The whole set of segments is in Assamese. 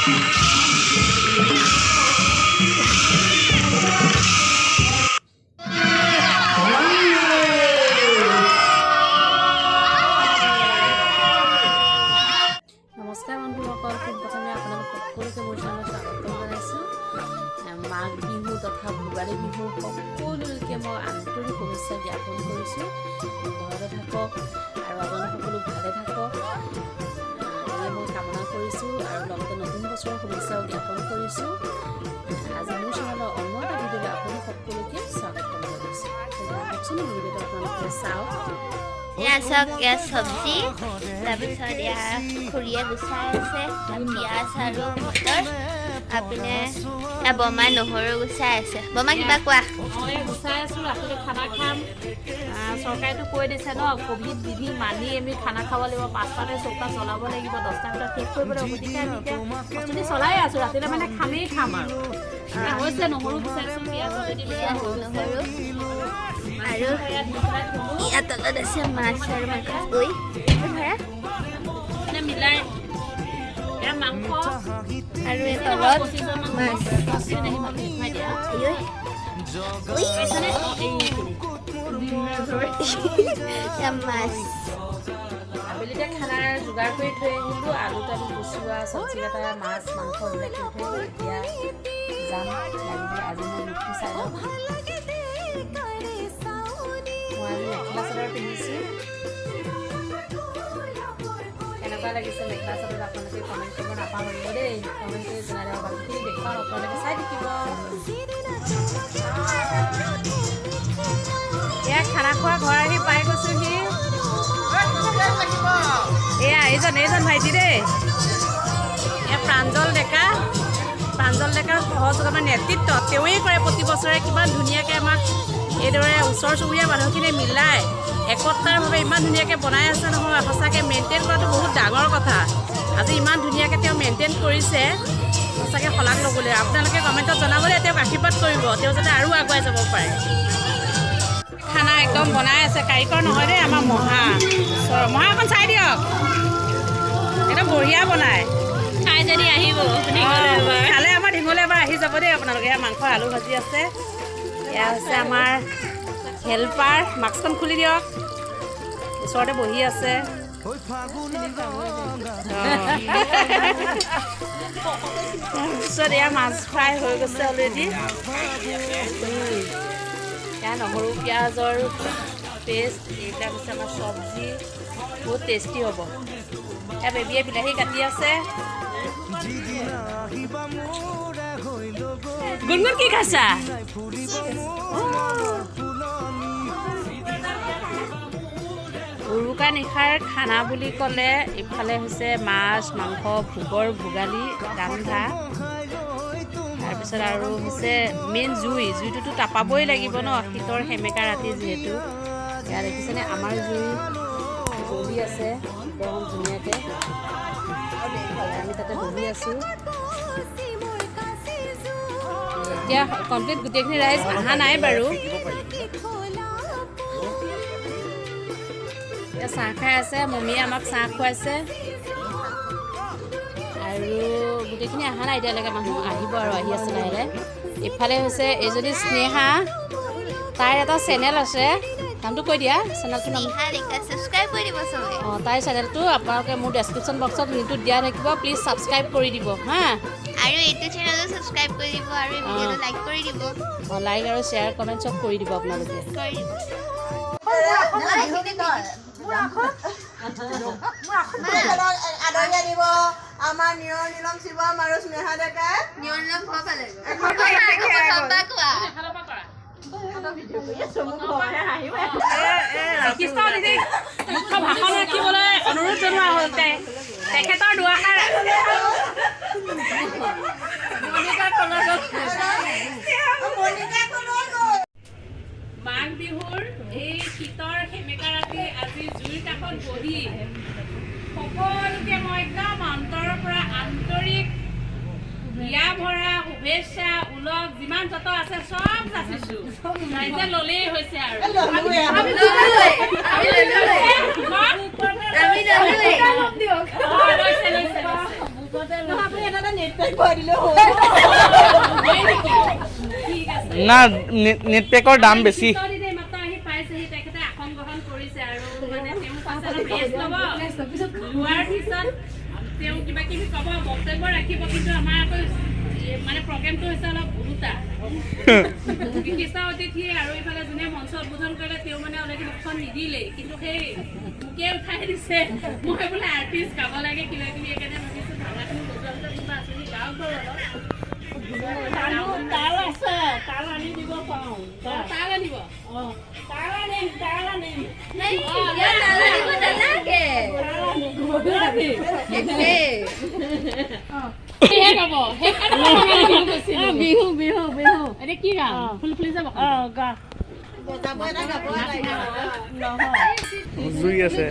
নমস্কাৰ বন্ধুসকল, প্ৰথমে আপোনালোক সকলোকে মোৰ চেনেলত স্বাগতম জনাইছোঁ। মাঘ বিহু তথা ভোগালী বিহু সকলোকে মই আন্তৰিক শুভেচ্ছা জ্ঞাপন কৰিছোঁ। ঘৰতে থাকক আৰু আপোনালোক সকলো ভালে থাকক এয়ে মই কামনা কৰিছোঁ আৰু লগতে নতুন বছৰৰ শুভেচ্ছাও জ্ঞাপন কৰিছোঁ। আজি মোৰ চেনেলৰ অন্য এটা ভিডিঅ'লৈ আপোনালোক সকলোকে স্বাগতম জনাইছোঁ। কওকচোন ভিডিঅ'টো আপোনালোকে চাওক। চাওক ইয়াত চব্জি, তাৰপিছত ইয়াত খুৰীয়ে গুচাই আছে, পিঁয়াজ আৰু মটৰ, আপুনি ইয়াত বমাই নহৰু গুচাই আছে। বমা কিবা কোৱা। মই গুচাই আছোঁ, ৰাতিলৈ খানা খাম। চৰকাৰেতো কৈ দিছে ন, ক'ভিড বিধি মানি আমি খানা খাব লাগিব, 5টাতে চৌকা জ্বলাব লাগিব, 10টা ভিতৰত শেষ কৰিব লাগিব। গতিকে আমি এতিয়া প্ৰস্তুতি চলাই আছোঁ, ৰাতিলৈ মানে খামেই খাম আৰু হৈছে নহৰু গুচাইছোঁ, পিঁয়াজ অলৰেডি নহৰু আৰু ইয়াত তলত আছে মাছ আৰু মাংস ধৰা মিলাই ইয়াৰ মাংস আৰু এই তলত মাছ। মাছ আবেলিতে খানাৰ যোগাৰ কৰি থৈ আহিলোঁ। আলু তালু গুচোৱা, চব্জি কাটা, মাছ মাংস এইবিলাক কৰি থৈ এতিয়া যাম লাগিলে। আজি মই লুকটো চাই লওঁ। মই আজি মেখেলা চাদৰ পিন্ধিছোঁ। কেনেকুৱা লাগিছে মেখেলা চাদৰ আপোনালোকে কমেণ্ট কৰিব নাপাহৰিব দেই। কমেণ্ট কৰি জনাই দিব। বাকীখিনি দেখুৱাম, আপোনালোকে চাই থাকিব। এয়া খানা খোৱা ঘৰ আহি পাই গৈছোঁহি। এয়া এইজন ভাইটি দেই, এয়া প্ৰাঞ্জল ডেকাৰ সহযোগৰ নেতৃত্ব তেওঁৱেই কৰে প্ৰতি বছৰে। কিমান ধুনীয়াকৈ আমাক এইদৰে ওচৰ চুবুৰীয়া মানুহখিনিয়ে মিলাই একতাৰভাৱে ইমান ধুনীয়াকৈ বনাই আছে নহয়। সঁচাকৈ মেইনটেইন কৰাটো বহুত ডাঙৰ কথা। আজি ইমান ধুনীয়াকৈ তেওঁ মেইনটেইন কৰিছে, সঁচাকৈ শলাগ ল'বলৈ। আপোনালোকে কমেণ্টত জনাবলৈ, তেওঁক আশীৰ্বাদ কৰিব, তেওঁ যাতে আৰু আগুৱাই যাব পাৰে। খানা একদম বনাই আছে, কাৰিকৰ নহয় দেই, আমাৰ মহা এখন চাই দিয়ক, একদম বঢ়িয়া বনায়। খাই যদি আহিব, খালে আমাৰ ঢিঙলৈ এবাৰ আহি যাব দেই আপোনালোকে। এয়া মাংস আলু ভাজি আছে। এয়া হৈছে আমাৰ হেল্পাৰ, মাস্কখন খুলি দিয়ক, ওচৰতে বহি আছে। তাৰপিছত এয়া মাছ ফ্ৰাই হৈ গৈছে অলৰেডি। এয়া নহৰু পিঁয়াজৰ পেষ্ট, এইবিলাক হৈছে আমাৰ চব্জি, বহুত টেষ্টি হ'ব। এয়া বেবীয়ে বিলাহী কাটি আছে। গুণগুণ কি খাইছা? উৰুকা নিশাৰ খানা বুলি ক'লে ইফালে হৈছে মাছ মাংস, ভোগৰ ভোগালী ৰান্ধা, তাৰপিছত আৰু হৈছে মেইন জুইটোতো তাপাবই লাগিব ন, শীতৰ সেমেকা ৰাতি যিহেতু। ইয়াত দেখিছেনে আমাৰ জুই জ্বলি আছে একদম ধুনীয়াকৈ। আমি তাতে বহি আছোঁ। এতিয়া কমপ্লিট গোটেইখিনি ৰাইজ অহা নাই বাৰু। এতিয়া চাহ খাই আছে, মমীয়ে আমাক চাহ খুৱাইছে আৰু গোটেইখিনি অহা নাই এতিয়ালৈকে। মানুহ আহিব আৰু আহি আছে লাহে লাহে। ইফালে হৈছে এইজনী স্নেহা, তাইৰ এটা চেনেল আছে, নামটো কৈ দিয়া চেনেলটোৰ নাম। অঁ, তাইৰ চেনেলটো আপোনালোকে মোৰ ডেছক্ৰিপশ্যন বক্সত লিংকটো দিয়া থাকিব, প্লিজ ছাবস্ক্ৰাইব কৰি দিব হা। আৰু এইটো চেনেলটো ছাবস্ক্ৰাইব কৰি দিব আৰু ভিডিঅ'টো লাইক কৰি দিব। অঁ, লাইক আৰু শ্বেয়াৰ কমেণ্ট চব কৰি দিব আপোনালোকে। আদৰি আনিব আমাৰ নিৰম শিৱম আৰু স্নেহা ডেকাই। মুখ্য ভাষণ ৰাখিবলৈ অনুৰোধ জনোৱা হ'ল। তেখেতৰ দুআষাৰ মাঘ বিহুৰ এই শীতৰ সেমেকা ৰাতি আজি জুইৰ কাষত বহি সকলোকে মই একদম অন্তৰৰ পৰা আন্তৰিক হিয়া ভৰা শুভেচ্ছা উলগ যিমান যত আছে চব যাচিছোঁ। ৰাইজে ল'লেই হৈছে আৰু না নেট পেকৰ দাম বেছি মানে প্ৰগ্ৰেমটো হৈছে অলপ গুৰুতা বিশিষ্ট অতিথি আৰু ইফালে যোনে মঞ্চ উদ্বোধন কৰিলে তেওঁ মানে অলৰেডি মুখখন নিদিলে কিন্তু সেই মোকে উঠাই দিছে মই বোলে আৰ্টিষ্ট গাব লাগে কিবা কিবি একেনে ভাবিছোঁ ভাঙাখিনি বজোৱা কিবা আছে গাঁও তাল আছে তাল আনি দিব পাওঁ তাল আনিব তাল আনিম বিহু বিহু বিহু এতিয়া কি গান ফুল ফুলি যাব গা জুই আছে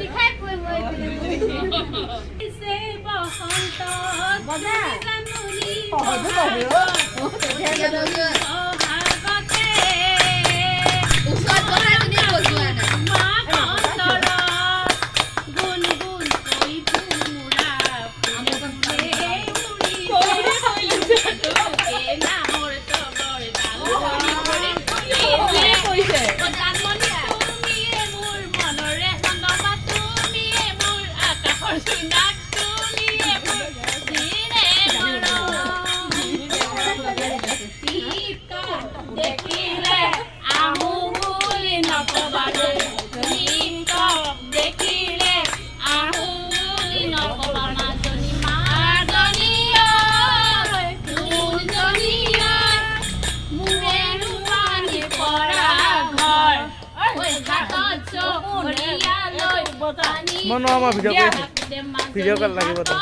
মই আমাৰ ভিডিঅ' কল লাগিব তো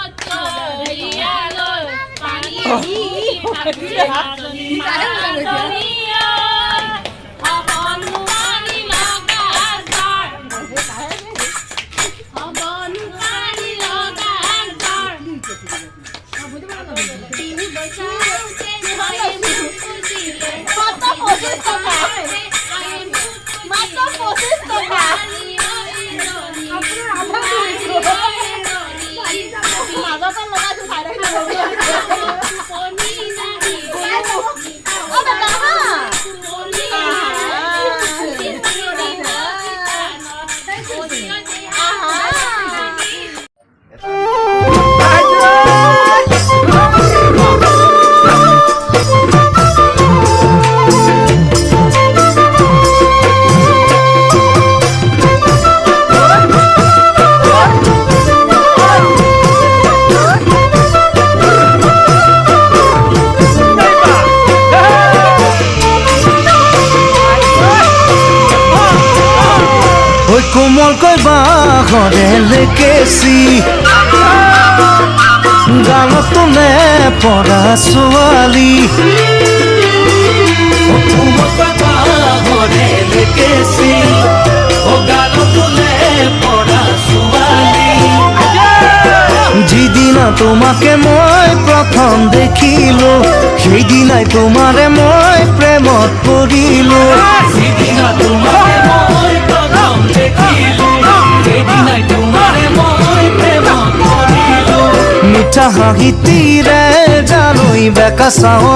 কোমলকৈ বাঁহৰে লেকেচি গালত তোলে পৰা ছোৱালী কোমলকৈ বাঁহৰে লেকেচি গালত তোলে পৰা ছোৱালী যিদিনা তোমাকে মই প্ৰথম দেখিলো সেইদিনাই তোমাৰে মই প্ৰেমত পৰিলো যিদিনা তোমাকে মই প্ৰথম দেখিলো সেইদিনাই তোমাৰে মই প্ৰেমত পৰিলো মিঠা হাঁহিতিৰে জানৈ বেকা চাওঁ